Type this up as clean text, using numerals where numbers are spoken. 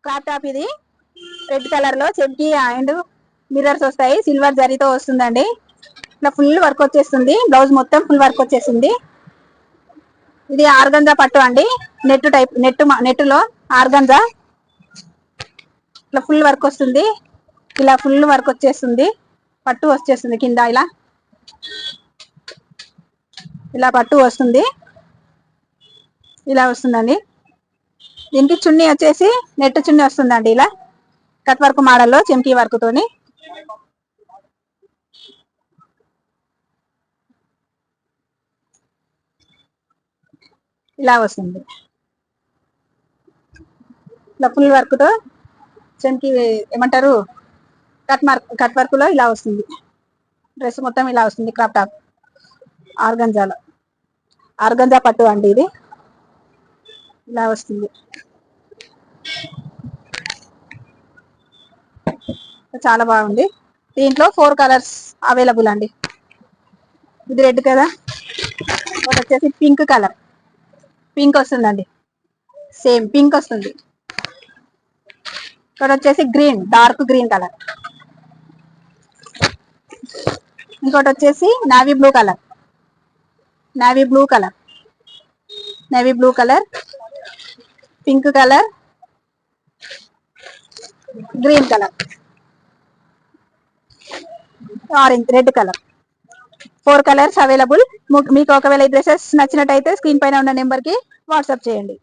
Crop top ఇది red colour లో చెమ్కి and mirrors వస్తాయి, సిల్వర్ జరీతో వస్తుందండి. ఇట్లా ఫుల్ వర్క్ వచ్చేస్తుంది, బ్లౌజ్ మొత్తం ఫుల్ వర్క్ వచ్చేసింది. ఇది ఆర్గంజా పట్టు అండి, నెట్ టైప్ నెట్టులో ఆర్గంజా. ఇట్లా ఫుల్ వర్క్ వస్తుంది, ఇలా ఫుల్ వర్క్ వచ్చేస్తుంది, పట్టు వచ్చేస్తుంది కింద ఇలా ఇలా పట్టు వస్తుంది, ఇలా వస్తుందండి. దీనికి చున్నీ వచ్చేసి నెట్ చున్నీ వస్తుందండి, ఇలా కట్ వర్క్ మోడల్లో చెంకీ వర్క్ తోని. ఇలా వస్తుంది, ఇలా ఫుల్ వర్క్ తో చెంకీ ఏమంటారు కట్ వర్క్ లో ఇలా వస్తుంది. డ్రెస్ మొత్తం ఇలా వస్తుంది, క్రాప్ టాప్ ఆర్గంజాలో, ఆర్గంజా పట్టు అండి ఇది. ఇలా వస్తుంది, చాలా బాగుంది. దీంట్లో 4 కలర్స్ అవైలబుల్ అండి. ఇది రెడ్ కదా, ఒకటి వచ్చేసి పింక్ కలర్, పింక్ వస్తుందండి, సేమ్ పింక్ వస్తుంది. ఇక్కడ వచ్చేసి గ్రీన్, డార్క్ గ్రీన్ కలర్. ఇంకోటి వచ్చేసి navy blue colour, navy blue colour, navy blue colour, pink colour, green colour, orange, red colour. 4 colours available. మీకు ఒకవేళ ఈ డ్రెస్సెస్ నచ్చినట్టయితే స్క్రీన్ పైన ఉన్న నెంబర్ కి వాట్సాప్ చేయండి.